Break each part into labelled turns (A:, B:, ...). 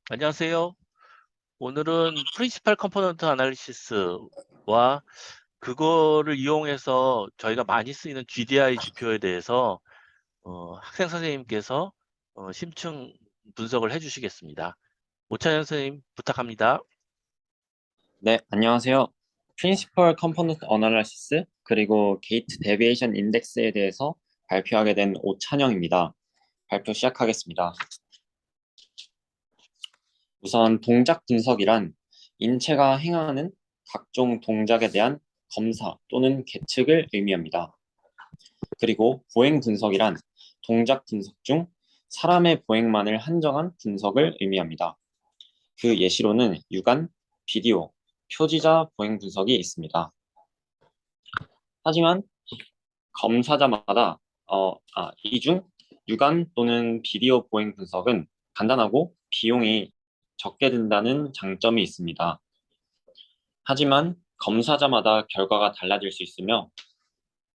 A: 안녕하세요. 오늘은 프린시팔 컴포넌트 아날리시스와 그거를 이용해서 저희가 많이 쓰이는 GDI 지표에 대해서 학생 선생님께서 심층 분석을 해주시겠습니다. 오찬현 선생님 부탁합니다.
B: 네, 안녕하세요. Principal Component Analysis 그리고 Gate Deviation Index에 대해서 발표하게 된 오찬영입니다. 발표 시작하겠습니다. 우선 동작 분석이란 인체가 행하는 각종 동작에 대한 검사 또는 계측을 의미합니다. 그리고 보행 분석이란 동작 분석 중 사람의 보행만을 한정한 분석을 의미합니다. 그 예시로는 육안, 비디오, 표지자 보행 분석이 있습니다. 하지만 검사자마다 이 중 육안 또는 비디오 보행 분석은 간단하고 비용이 적게 든다는 장점이 있습니다. 하지만 검사자마다 결과가 달라질 수 있으며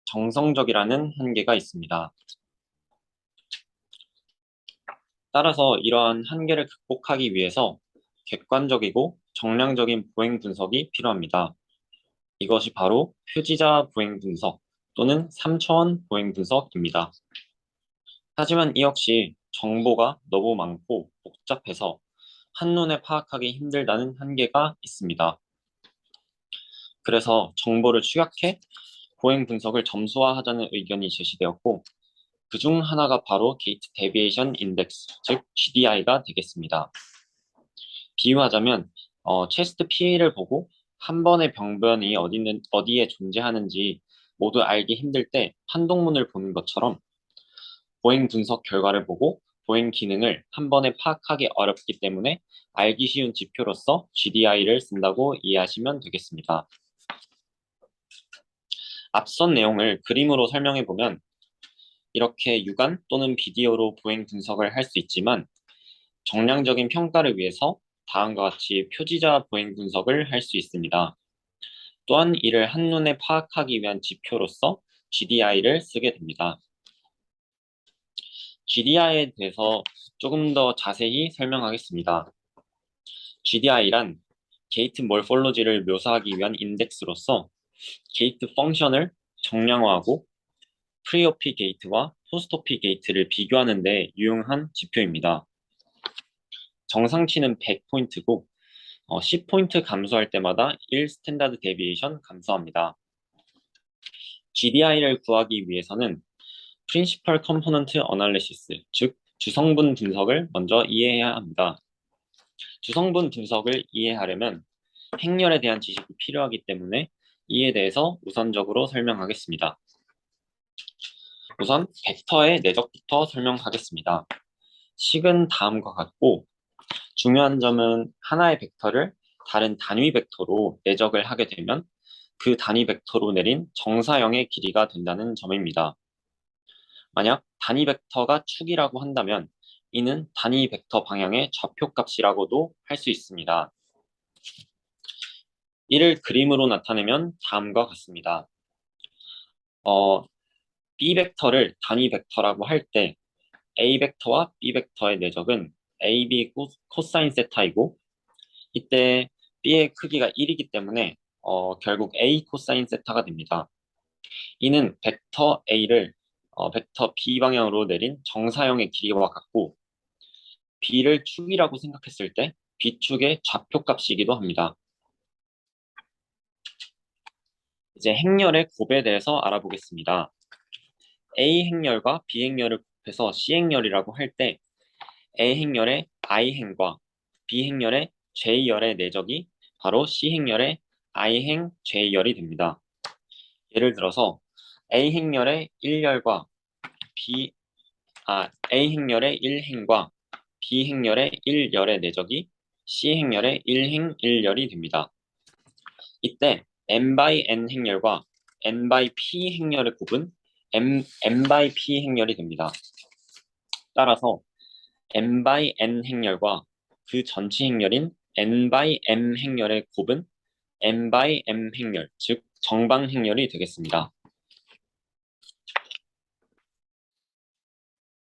B: 정성적이라는 한계가 있습니다. 따라서 이러한 한계를 극복하기 위해서 객관적이고 정량적인 보행 분석이 필요합니다. 이것이 바로 표지자 보행 분석 또는 3차원 보행 분석입니다. 하지만 이 역시 정보가 너무 많고 복잡해서 한눈에 파악하기 힘들다는 한계가 있습니다. 그래서 정보를 축약해 보행 분석을 점수화하자는 의견이 제시되었고, 그중 하나가 바로 게이트 데비에이션 인덱스, 즉 GDI가 되겠습니다. 비유하자면 체스트 PA를 보고 한 번의 병변이 어디에 존재하는지 모두 알기 힘들 때 판독문을 보는 것처럼 보행 분석 결과를 보고 보행 기능을 한 번에 파악하기 어렵기 때문에 알기 쉬운 지표로서 GDI를 쓴다고 이해하시면 되겠습니다. 앞선 내용을 그림으로 설명해 보면 이렇게 육안 또는 비디오로 보행 분석을 할 수 있지만 정량적인 평가를 위해서 다음과 같이 표지자 보행 분석을 할 수 있습니다. 또한 이를 한눈에 파악하기 위한 지표로서 GDI를 쓰게 됩니다. GDI에 대해서 조금 더 자세히 설명하겠습니다. GDI란 게이트 몰폴로지를 묘사하기 위한 인덱스로서 게이트 펑션을 정량화하고 프리오피 게이트와 포스트오피 게이트를 비교하는 데 유용한 지표입니다. 정상치는 100포인트고 10포인트 감소할 때마다 1 스탠다드 데비에이션 감소합니다. GDI를 구하기 위해서는 Principal Component Analysis, 즉 주성분 분석을 먼저 이해해야 합니다. 주성분 분석을 이해하려면 행렬에 대한 지식이 필요하기 때문에 이에 대해서 우선적으로 설명하겠습니다. 우선 벡터의 내적부터 설명하겠습니다. 식은 다음과 같고 중요한 점은 하나의 벡터를 다른 단위 벡터로 내적을 하게 되면 그 단위 벡터로 내린 정사형의 길이가 된다는 점입니다. 만약 단위 벡터가 축이라고 한다면 이는 단위 벡터 방향의 좌표값이라고도 할 수 있습니다. 이를 그림으로 나타내면 다음과 같습니다. B 벡터를 단위 벡터라고 할 때 A 벡터와 B 벡터의 내적은 AB 코사인 세타이고 이때 B의 크기가 1이기 때문에 결국 A 코사인 세타가 됩니다. 이는 벡터 A를 벡터 B 방향으로 내린 정사형의 길이와 같고 B를 축이라고 생각했을 때 B축의 좌표값이기도 합니다. 이제 행렬의 곱에 대해서 알아보겠습니다. A 행렬과 B 행렬을 곱해서 C 행렬이라고 할 때 A 행렬의 I행과 B 행렬의 J열의 내적이 바로 C 행렬의 I행 J열이 됩니다. 예를 들어서 A 행렬의 1열과 A 행렬의 1행과 B 행렬의 1열의 내적이 C 행렬의 1행 1열이 됩니다. 이때 n by n 행렬과 n by p 행렬의 곱은 n by p 행렬이 됩니다. 따라서 n by n 행렬과 그 전치 행렬인 n by m 행렬의 곱은 n by m 행렬, 즉 정방 행렬이 되겠습니다.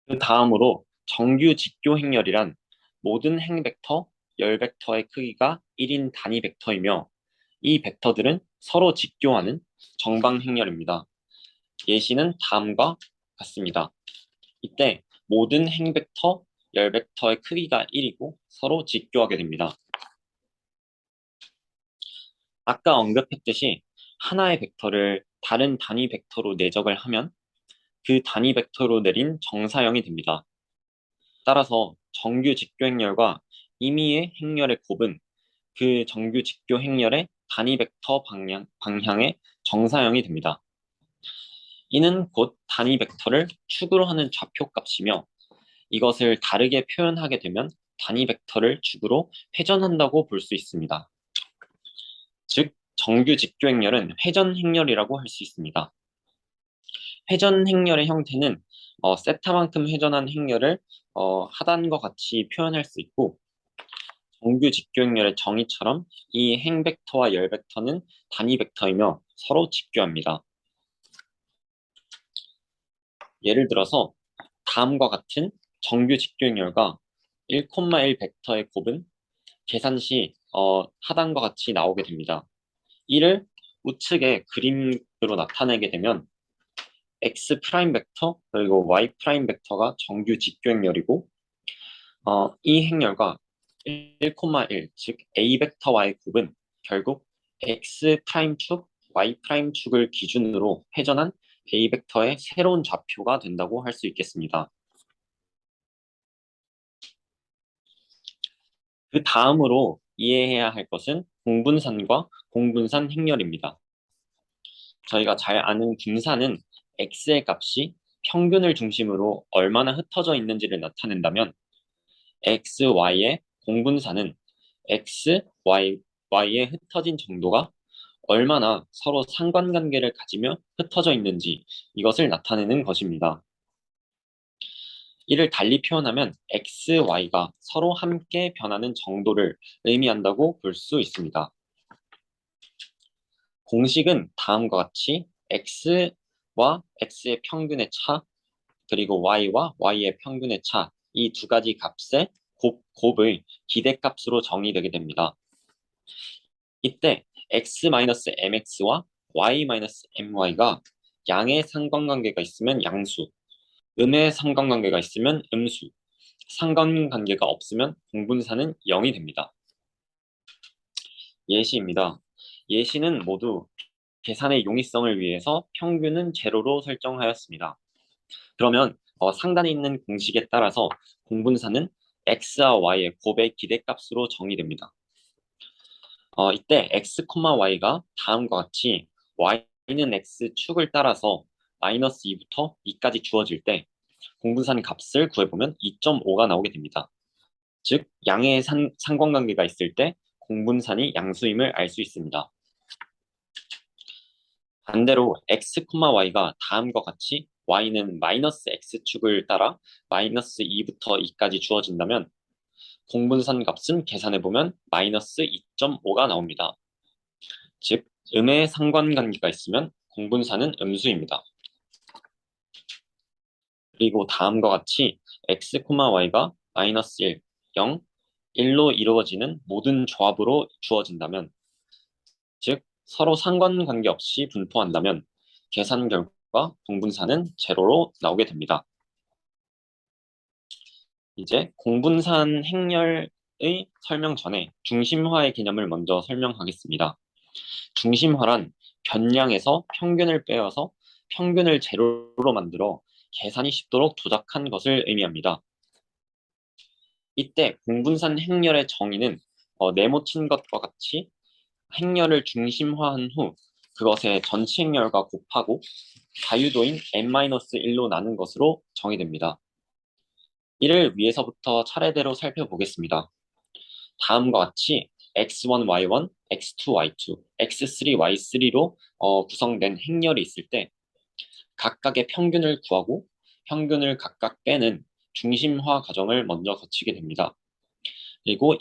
B: 그 다음으로 정규 직교 행렬이란 모든 행벡터 열 벡터의 크기가 1인 단위 벡터이며 이 벡터들은 서로 직교하는 정방 행렬입니다. 예시는 다음과 같습니다. 이때 모든 행벡터 열 벡터의 크기가 1이고 서로 직교하게 됩니다. 아까 언급했듯이 하나의 벡터를 다른 단위 벡터로 내적을 하면 그 단위 벡터로 내린 정사형이 됩니다. 따라서 정규 직교 행렬과 임의의 행렬의 곱은 그 정규 직교 행렬의 단위 벡터 방향의 정사형이 됩니다. 이는 곧 단위 벡터를 축으로 하는 좌표값이며 이것을 다르게 표현하게 되면 단위 벡터를 축으로 회전한다고 볼 수 있습니다. 즉, 정규 직교 행렬은 회전 행렬이라고 할 수 있습니다. 회전 행렬의 형태는 세타만큼 회전한 행렬을 하단과 같이 표현할 수 있고 정규 직교 행렬의 정의처럼 이 행 벡터와 열 벡터는 단위 벡터이며 서로 직교합니다. 예를 들어서 다음과 같은 정규 직교 행렬과 1,1 벡터의 곱은 계산 시 하단과 같이 나오게 됩니다. 이를 우측의 그림으로 나타내게 되면 x 프라임 벡터 그리고 y 프라임 벡터가 정규 직교 행렬이고 이 행렬과 1,1 즉 a 벡터와의 곱은 결국 x 프라임 축, y 프라임 축을 기준으로 회전한 a 벡터의 새로운 좌표가 된다고 할 수 있겠습니다. 그 다음으로 이해해야 할 것은 공분산과 공분산 행렬입니다. 저희가 잘 아는 분산은 x의 값이 평균을 중심으로 얼마나 흩어져 있는지를 나타낸다면 x, y의 공분산은 x, y의 흩어진 정도가 얼마나 서로 상관관계를 가지며 흩어져 있는지 이것을 나타내는 것입니다. 이를 달리 표현하면 x, y가 서로 함께 변하는 정도를 의미한다고 볼 수 있습니다. 공식은 다음과 같이 x와 x의 평균의 차, 그리고 y와 y의 평균의 차, 이 두 가지 값의 곱의 기대값으로 정의되게 됩니다. 이때 x-mx와 y-my가 양의 상관관계가 있으면 양수, 음의 상관관계가 있으면 음수, 상관관계가 없으면 공분사는 0이 됩니다. 예시입니다. 예시는 모두 계산의 용이성을 위해서 평균은 제로로 설정하였습니다. 그러면 상단에 있는 공식에 따라서 공분사는 x와 y의 곱의 기대값으로 정의됩니다. 이때 x, y가 다음과 같이 y는 x축을 따라서 마이너스 2부터 2까지 주어질 때 공분산 값을 구해보면 2.5가 나오게 됩니다. 즉, 양의 상관관계가 있을 때 공분산이 양수임을 알 수 있습니다. 반대로 x, y가 다음과 같이 y는 마이너스 x축을 따라 마이너스 2부터 2까지 주어진다면 공분산 값은 계산해보면 마이너스 2.5가 나옵니다. 즉, 음의 상관관계가 있으면 공분사는 음수입니다. 그리고 다음과 같이 x, y가 마이너스 1, 0, 1로 이루어지는 모든 조합으로 주어진다면 즉, 서로 상관관계 없이 분포한다면 계산 결과 공분사는 제로로 나오게 됩니다. 이제 공분산 행렬의 설명 전에 중심화의 개념을 먼저 설명하겠습니다. 중심화란 변량에서 평균을 빼어서 평균을 제로로 만들어 계산이 쉽도록 조작한 것을 의미합니다. 이때 공분산 행렬의 정의는 네모친 것과 같이 행렬을 중심화한 후 그것의 전체 행렬과 곱하고 자유도인 n-1로 나눈 것으로 정의됩니다. 이를 위에서부터 차례대로 살펴보겠습니다. 다음과 같이 x1, y1, x2, y2, x3, y3로 구성된 행렬이 있을 때 각각의 평균을 구하고 평균을 각각 빼는 중심화 과정을 먼저 거치게 됩니다. 그리고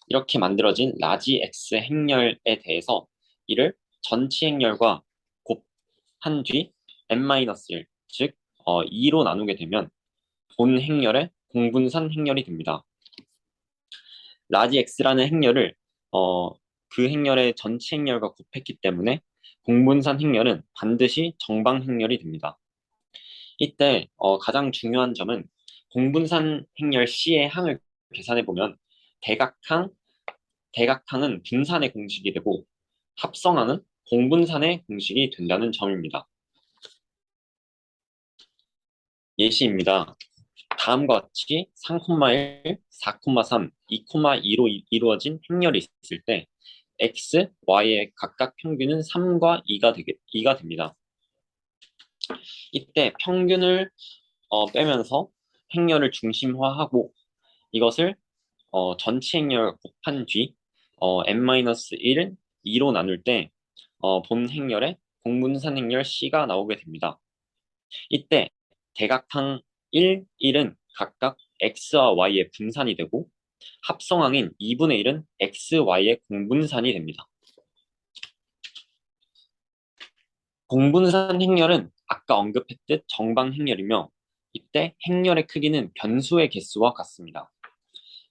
B: 이렇게 만들어진 라지 x 행렬에 대해서 이를 전치 행렬과 곱한 뒤 n-1, 즉 2로 나누게 되면 본 행렬의 공분산 행렬이 됩니다. 라지 x라는 행렬을 그 행렬의 전체 행렬과 곱했기 때문에 공분산 행렬은 반드시 정방 행렬이 됩니다. 이때 가장 중요한 점은 공분산 행렬 C의 항을 계산해 보면 대각항, 대각항은 분산의 공식이 되고 합성항은 공분산의 공식이 된다는 점입니다. 예시입니다. 다음과 같이 3,1, 4,3, 2,2로 이루어진 행렬이 있을 때 x, y의 각각 평균은 3과 2가 됩니다. 이때 평균을 빼면서 행렬을 중심화하고 이것을 전체 행렬 곱한 뒤 n-1, 2로 나눌 때 본 행렬에 공분산 행렬 C가 나오게 됩니다. 이때 대각항 1, 1은 각각 x와 y의 분산이 되고 합성항인 2분의 1은 x, y의 공분산이 됩니다. 공분산 행렬은 아까 언급했듯 정방 행렬이며 이때 행렬의 크기는 변수의 개수와 같습니다.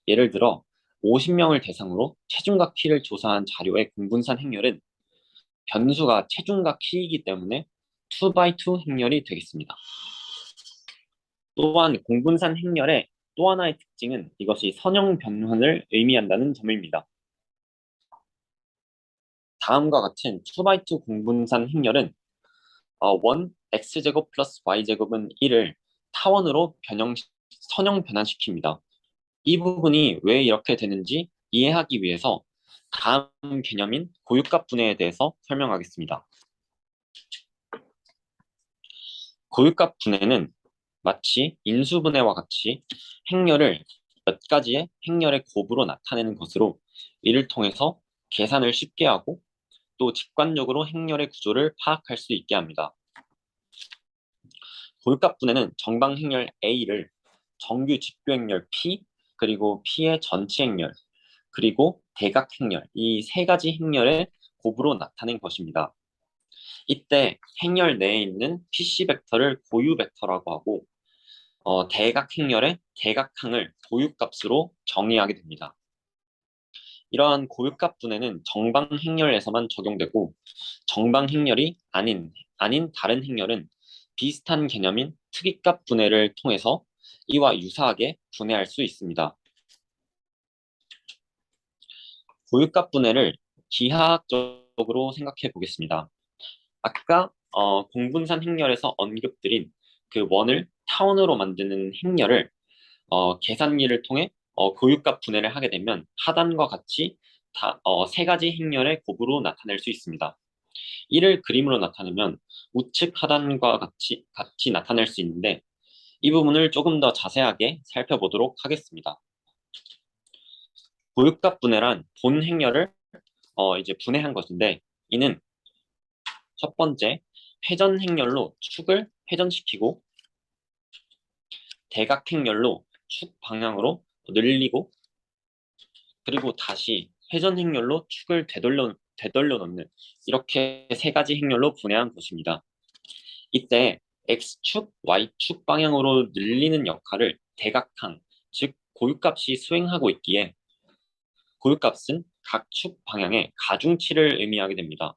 B: 예를 들어 50명을 대상으로 체중과 키를 조사한 자료의 공분산 행렬은 변수가 체중과 키이기 때문에 2x2 행렬이 되겠습니다. 또한 공분산 행렬의 또 하나의 특징은 이것이 선형 변환을 의미한다는 점입니다. 다음과 같은 2x2 공분산 행렬은 원 x제곱 플러스 y제곱은 1을 타원으로 선형 변환시킵니다. 이 부분이 왜 이렇게 되는지 이해하기 위해서 다음 개념인 고유값 분해에 대해서 설명하겠습니다. 고유값 분해는 마치 인수분해와 같이 행렬을 몇 가지의 행렬의 곱으로 나타내는 것으로 이를 통해서 계산을 쉽게 하고 또 직관적으로 행렬의 구조를 파악할 수 있게 합니다. 고유값 분해는 정방 행렬 A를 정규 직교 행렬 P 그리고 P의 전체 행렬 그리고 대각 행렬 이 세 가지 행렬의 곱으로 나타낸 것입니다. 이때 행렬 내에 있는 PC 벡터를 고유 벡터라고 하고 대각 행렬의 대각항을 고유값으로 정의하게 됩니다. 이러한 고유값 분해는 정방 행렬에서만 적용되고 정방 행렬이 아닌 다른 행렬은 비슷한 개념인 특이값 분해를 통해서 이와 유사하게 분해할 수 있습니다. 고유값 분해를 기하학적으로 생각해 보겠습니다. 아까 공분산 행렬에서 언급드린 그 원을 타원으로 만드는 행렬을 계산기를 통해 교육값 분해를 하게 되면 하단과 같이 세 가지 행렬의 곱으로 나타낼 수 있습니다. 이를 그림으로 나타내면 우측 하단과 같이 나타낼 수 있는데 이 부분을 조금 더 자세하게 살펴보도록 하겠습니다. 고육값 분해란 본 행렬을 이제 분해한 것인데 이는 첫 번째 회전 행렬로 축을 회전시키고 대각 행렬로 축 방향으로 늘리고 그리고 다시 회전 행렬로 축을 되돌려 놓는 이렇게 세 가지 행렬로 분해한 것입니다. 이때 X축, Y축 방향으로 늘리는 역할을 대각항, 즉 고유값이 수행하고 있기에 고유값은 각 축 방향의 가중치를 의미하게 됩니다.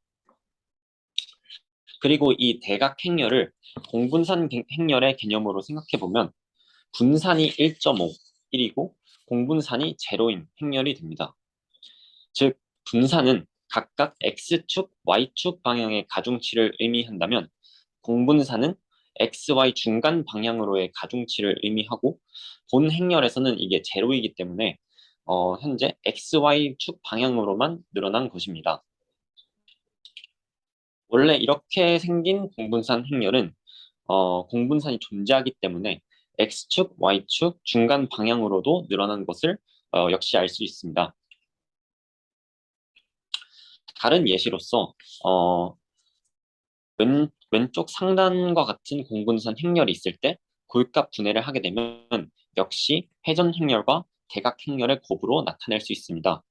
B: 그리고 이 대각 행렬을 공분산 행렬의 개념으로 생각해 보면 분산이 1.5, 1이고 공분산이 0인 행렬이 됩니다. 즉 분산은 각각 X축, Y축 방향의 가중치를 의미한다면 공분산은 X, Y 중간 방향으로의 가중치를 의미하고 본 행렬에서는 이게 제로이기 때문에 현재 X, Y 축 방향으로만 늘어난 것입니다. 원래 이렇게 생긴 공분산 행렬은 공분산이 존재하기 때문에 X축, Y축 중간 방향으로도 늘어난 것을 역시 알 수 있습니다. 다른 예시로서 왼쪽 상단과 같은 공분산 행렬이 있을 때 고유값 분해를 하게 되면 역시 회전 행렬과 대각 행렬의 곱으로 나타낼 수 있습니다.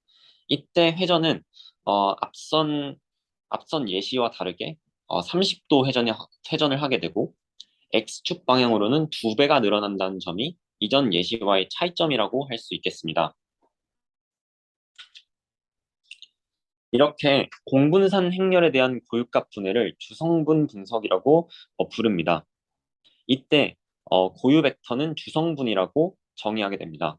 B: 이때 회전은 앞선 예시와 다르게 30도 회전을 하게 되고 X축 방향으로는 2배가 늘어난다는 점이 이전 예시와의 차이점이라고 할 수 있겠습니다. 이렇게 공분산 행렬에 대한 고유값 분해를 주성분 분석이라고 부릅니다. 이때 고유 벡터는 주성분이라고 정의하게 됩니다.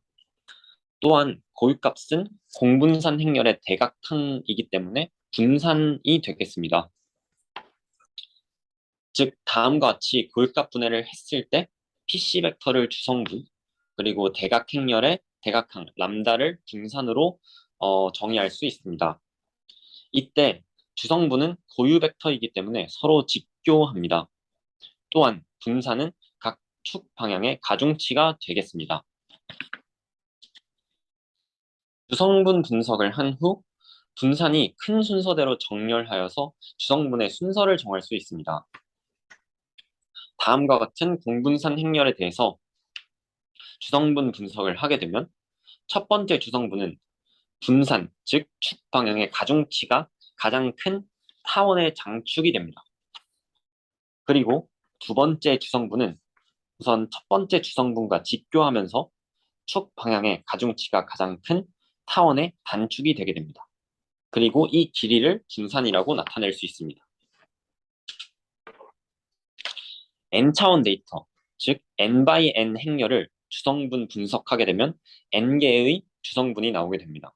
B: 또한 고유값은 공분산 행렬의 대각항이기 때문에 분산이 되겠습니다. 즉 다음과 같이 고유값 분해를 했을 때 PC 벡터를 주성분 그리고 대각행렬의 대각항 람다를 분산으로 정의할 수 있습니다. 이때 주성분은 고유 벡터이기 때문에 서로 직교합니다. 또한 분산은 각 축 방향의 가중치가 되겠습니다. 주성분 분석을 한 후 분산이 큰 순서대로 정렬하여서 주성분의 순서를 정할 수 있습니다. 다음과 같은 공분산 행렬에 대해서 주성분 분석을 하게 되면 첫 번째 주성분은 분산, 즉 축 방향의 가중치가 가장 큰 타원의 장축이 됩니다. 그리고 두 번째 주성분은 우선 첫 번째 주성분과 직교하면서 축 방향의 가중치가 가장 큰 타원의 단축이 되게 됩니다. 그리고 이 길이를 분산이라고 나타낼 수 있습니다. n차원 데이터, 즉 n by n 행렬을 주성분 분석하게 되면 n개의 주성분이 나오게 됩니다.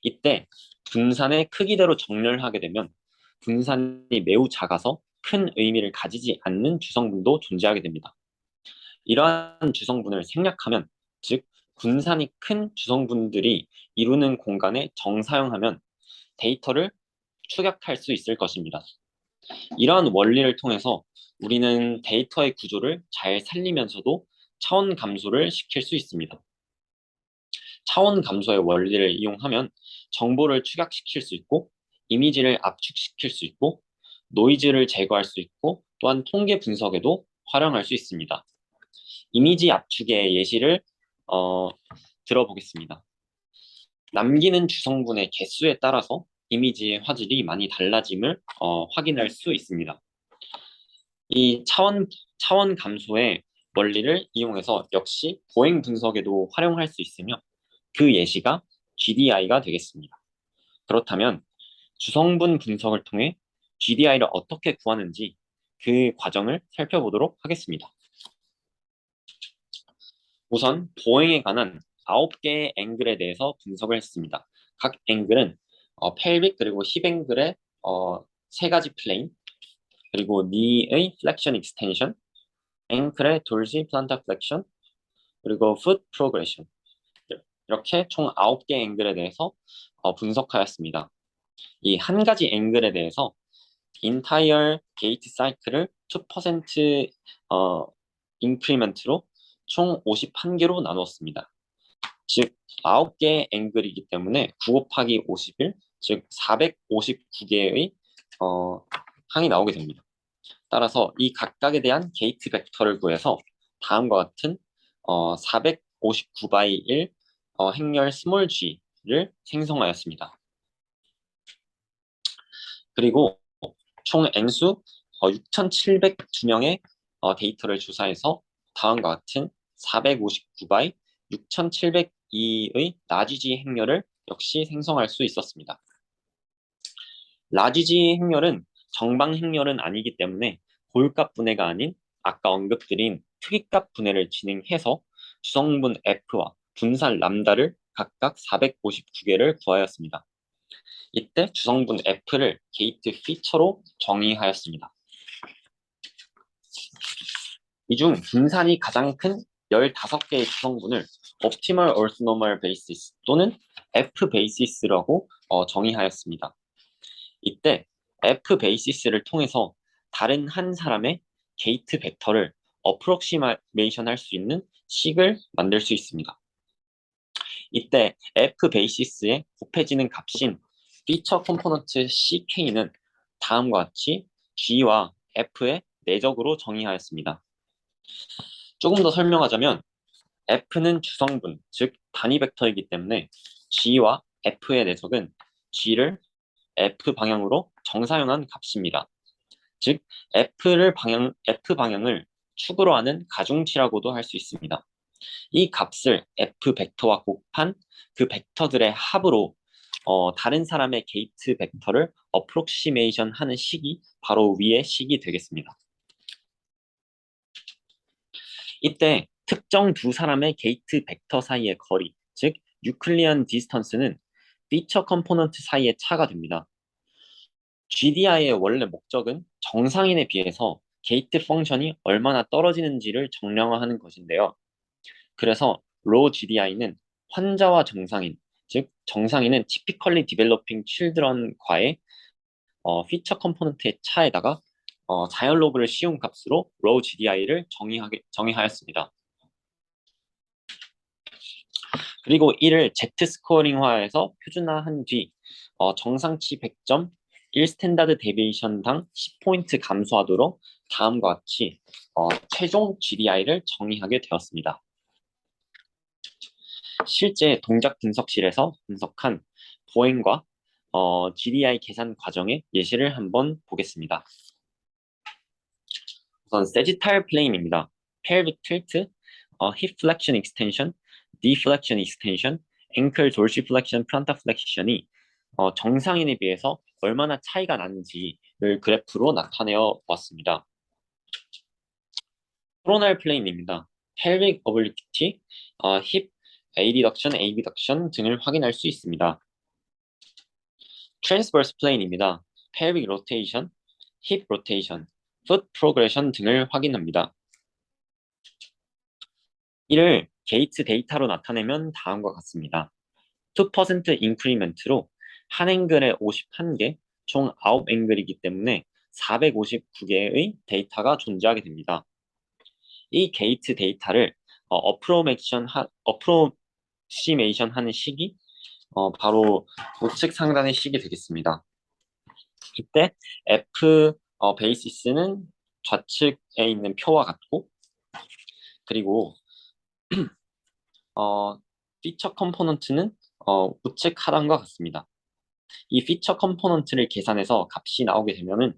B: 이때 분산의 크기대로 정렬하게 되면 분산이 매우 작아서 큰 의미를 가지지 않는 주성분도 존재하게 됩니다. 이러한 주성분을 생략하면, 즉 분산이 큰 주성분들이 이루는 공간에 정사용하면 데이터를 추격할 수 있을 것입니다. 이러한 원리를 통해서 우리는 데이터의 구조를 잘 살리면서도 차원 감소를 시킬 수 있습니다. 차원 감소의 원리를 이용하면 정보를 축약시킬 수 있고, 이미지를 압축시킬 수 있고, 노이즈를 제거할 수 있고, 또한 통계 분석에도 활용할 수 있습니다. 이미지 압축의 예시를 들어보겠습니다. 남기는 주성분의 개수에 따라서 이미지의 화질이 많이 달라짐을 확인할 수 있습니다. 이 차원 감소의 원리를 이용해서 역시 보행 분석에도 활용할 수 있으며 그 예시가 GDI가 되겠습니다. 그렇다면 주성분 분석을 통해 GDI를 어떻게 구하는지 그 과정을 살펴보도록 하겠습니다. 우선 보행에 관한 9개의 앵글에 대해서 분석을 했습니다. 각 앵글은 펠빅 그리고 힙 앵글의 3가지 플레인, 그리고 니의 플렉션 익스텐션, 앵클의 돌시 플란타 플렉션, 그리고 풋 프로그레션, 이렇게 총 9개 앵글에 대해서 분석하였습니다. 이 한 가지 앵글에 대해서 entire gate cycle을 2% 인크리먼트로 총 51개로 나누었습니다. 즉 9개의 앵글이기 때문에 9 곱하기 51, 즉 459개의 항이 나오게 됩니다. 따라서 이 각각에 대한 게이트 벡터를 구해서 다음과 같은 459 by 1 행렬 스몰 g를 생성하였습니다. 그리고 총 n수 6,702명의 데이터를 조사해서 다음과 같은 459 by 6,702의 라지 G 행렬을 역시 생성할 수 있었습니다. 라지 G 행렬은 정방 행렬은 아니기 때문에 고유값 분해가 아닌 아까 언급드린 특이값 분해를 진행해서 주성분 F와 분산 람다를 각각 459개를 구하였습니다. 이때 주성분 F를 게이트 피처로 정의하였습니다. 이 중 분산이 가장 큰 15개의 주성분을 Optimal Orthonormal Basis 또는 F 베이시스라고 정의하였습니다. 이때 F 베이시스를 통해서 다른 한 사람의 게이트 벡터를 어프록시메이션 할 수 있는 식을 만들 수 있습니다. 이때 F 베이시스의 곱해지는 값인 피처 컴포넌트 CK는 다음과 같이 G와 F의 내적으로 정의하였습니다. 조금 더 설명하자면 F는 주성분, 즉 단위 벡터이기 때문에 G와 F의 내적은 G를 F 방향으로 정사용한 값입니다. 즉 F 방향을 축으로 하는 가중치라고도 할 수 있습니다. 이 값을 F 벡터와 곱한 그 벡터들의 합으로 다른 사람의 게이트 벡터를 어프록시메이션 하는 식이 바로 위의 식이 되겠습니다. 이때 특정 두 사람의 게이트 벡터 사이의 거리, 즉 유클리안 디스턴스는 피처 컴포넌트 사이의 차가 됩니다. GDI의 원래 목적은 정상인에 비해서 게이트 펑션이 얼마나 떨어지는지를 정량화하는 것인데요. 그래서 로 GDI는 환자와 정상인, 즉 정상인은 typically developing children과의 피처 컴포넌트의 차에다가 자연 로그를 씌운 값으로 로 GDI를 정의하였습니다. 그리고 이를 Z 스코어링화해서 표준화한 뒤 정상치 100점, 1 스탠다드 데비에이션당 10포인트 감소하도록 다음과 같이 최종 GDI를 정의하게 되었습니다. 실제 동작 분석실에서 분석한 보행과 GDI 계산 과정의 예시를 한번 보겠습니다. 우선 세지탈 플레인입니다. pelvic tilt, hip flexion extension, deflection extension, ankle dorsiflexion, plantarflexion이 정상인에 비해서 얼마나 차이가 나는지를 그래프로 나타내어 보았습니다. 코로날 플레인입니다. pelvic obliquity, hip adduction, abduction 등을 확인할 수 있습니다. transverse plane입니다. pelvic rotation, hip rotation, foot progression 등을 확인합니다. 이를 게이트 데이터로 나타내면 다음과 같습니다. 2% 인크리멘트로 한 앵글에 51개, 총 9앵글이기 때문에 459개의 데이터가 존재하게 됩니다. 이 게이트 데이터를 어프로시메이션 하는 식이 바로 우측 상단의 식이 되겠습니다. 이때 F 베이시스는 좌측에 있는 표와 같고, 그리고 피처 컴포넌트는 우측 하단과 같습니다. 이 피처 컴포넌트를 계산해서 값이 나오게 되면은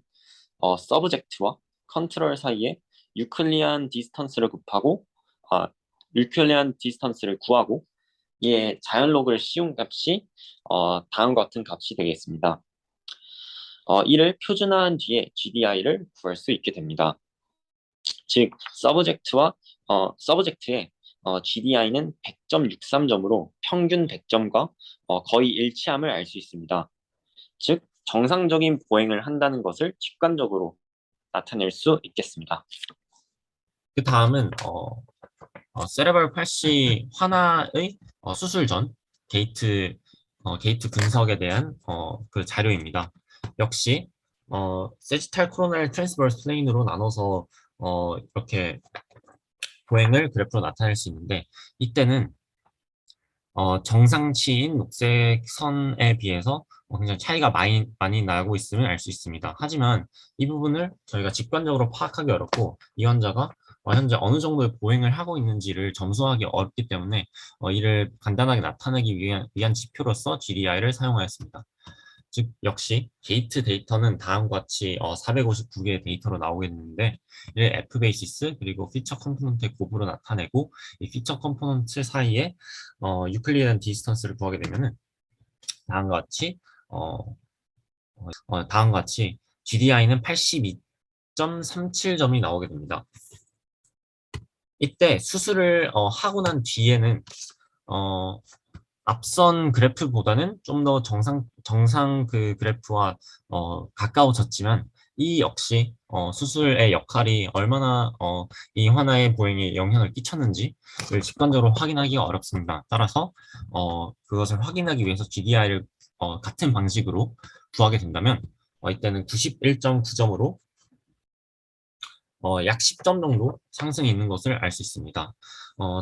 B: 서브젝트와 컨트롤 사이에 유클리안 디스턴스를 곱하고 유클리안 디스턴스를 구하고 이에 자연 로그를 씌운 값이 다음과 같은 값이 되겠습니다. 이를 표준화한 뒤에 GDI를 구할 수 있게 됩니다. 즉 서브젝트의 GDI는 100.63점으로 평균 100점과 거의 일치함을 알 수 있습니다. 즉 정상적인 보행을 한다는 것을 직관적으로 나타낼 수 있겠습니다.
C: 그 다음은 세레벌 팔시 환아의 수술 전 게이트 분석에 대한 그 자료입니다. 역시 세지탈 코로날 트랜스버스 플레인으로 나눠서 이렇게 보행을 그래프로 나타낼 수 있는데, 이때는 정상치인 녹색 선에 비해서 굉장히 차이가 많이 나고 있음을 알 수 있습니다. 하지만 이 부분을 저희가 직관적으로 파악하기 어렵고, 이 환자가 현재 어느 정도의 보행을 하고 있는지를 점수하기 어렵기 때문에 이를 간단하게 나타내기 위한 지표로서 GDI를 사용하였습니다. 즉 역시 게이트 데이터는 다음과 같이 459개의 데이터로 나오겠는데, 이를 F 베이시스 그리고 피처 컴포넌트의 곱으로 나타내고, 이 피처 컴포넌트 사이에 유클리안 디스턴스를 구하게 되면은 다음과 같이 GDI는 82.37점이 나오게 됩니다. 이때 수술을 하고 난 뒤에는 앞선 그래프보다는 좀 더 정상 그 그래프와 가까워졌지만, 이 역시 수술의 역할이 얼마나 이 환아의 보행에 영향을 끼쳤는지를 직관적으로 확인하기가 어렵습니다. 따라서 그것을 확인하기 위해서 GDI를 같은 방식으로 구하게 된다면 이때는 91.9점으로 약 10점 정도 상승이 있는 것을 알 수 있습니다.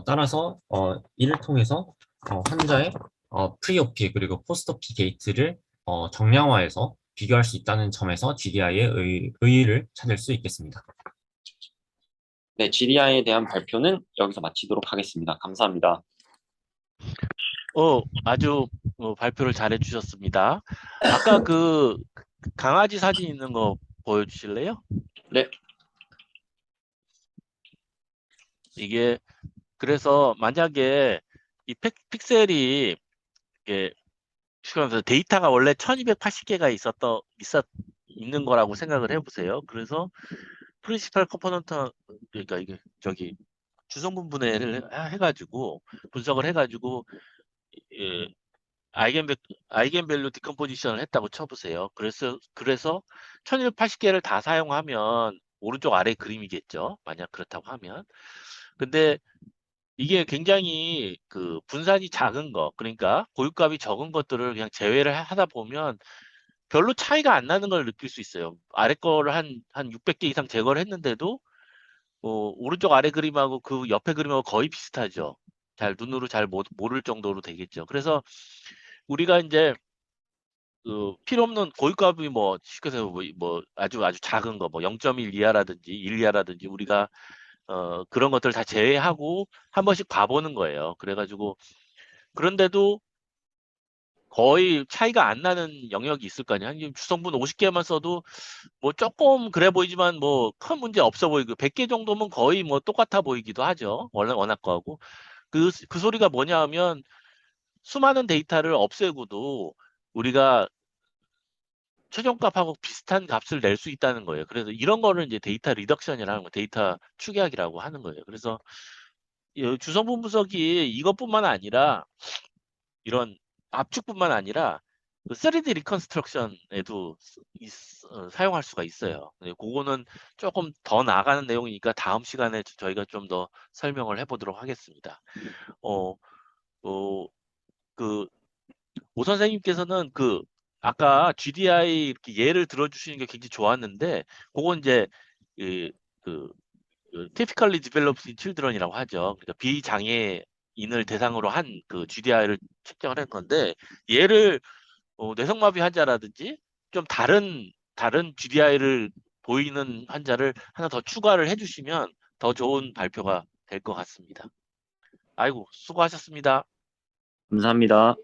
C: 따라서 이를 통해서 환자의 프리오피 그리고 포스트오피 게이트를 정량화해서 비교할 수 있다는 점에서 GDI의 의의를 찾을 수 있겠습니다.
B: 네, GDI에 대한 발표는 여기서 마치도록 하겠습니다. 감사합니다.
A: 아주 발표를 잘 해주셨습니다. 아까 그 강아지 사진 있는 거 보여주실래요?
B: 네.
A: 이게 그래서 만약에 이 픽셀이 이게 그래서 데이터가 원래 1280개가 있는 거라고 생각을 해보세요. 그래서 프린시팔 컴포넌트, 그러니까 이게 저기 주성분 분해를 해가지고 분석을 해가지고 예, 아이겐밸류 디컴포지션을 했다고 쳐보세요. 그래서 1280개를 다 사용하면 오른쪽 아래 그림이겠죠. 만약 그렇다고 하면. 근데 이게 굉장히 그 분산이 작은 거, 그러니까 고유값이 적은 것들을 그냥 제외를 하다 보면 별로 차이가 안 나는 걸 느낄 수 있어요. 아래 거를 한 600개 이상 제거를 했는데도 오른쪽 아래 그림하고 그 옆에 그림하고 거의 비슷하죠. 잘 눈으로 잘 모를 정도로 되겠죠. 그래서 우리가 이제 그 필요 없는 고유값이 뭐 쉽게 해서 뭐 아주 작은 거 뭐 0.1 이하라든지 1 이하라든지 우리가 그런 것들 다 제외하고 한 번씩 봐보는 거예요. 그래가지고 그런데도 거의 차이가 안 나는 영역이 있을 거 아니야. 한 주성분 50개만 써도 뭐 조금 그래 보이지만 뭐 큰 문제 없어 보이고 100개 정도면 거의 뭐 똑같아 보이기도 하죠. 워낙 거하고. 그 소리가 뭐냐 하면 수많은 데이터를 없애고도 우리가 최종값하고 비슷한 값을 낼 수 있다는 거예요. 그래서 이런 거를 이제 데이터 리덕션이라는 거, 데이터 축약이라고 하는 거예요. 그래서 이 주성분 분석이 이것뿐만 아니라 이런 압축뿐만 아니라 그 3D 리컨스트럭션에도 사용할 수가 있어요. 근데 그거는 조금 더 나아가는 내용이니까 다음 시간에 저희가 좀 더 설명을 해보도록 하겠습니다. 어, 어, 그 오 선생님께서는 그 아까 GDI 이렇게 예를 들어주시는 게 굉장히 좋았는데 그건 이제 그, 그, typically developed in children이라고 하죠. 그러니까 비장애인을 대상으로 한 그 GDI를 측정을 한 건데 얘를 뇌성마비 환자라든지 좀 다른 GDI를 보이는 환자를 하나 더 추가를 해주시면 더 좋은 발표가 될 것 같습니다. 아이고 수고하셨습니다.
B: 감사합니다.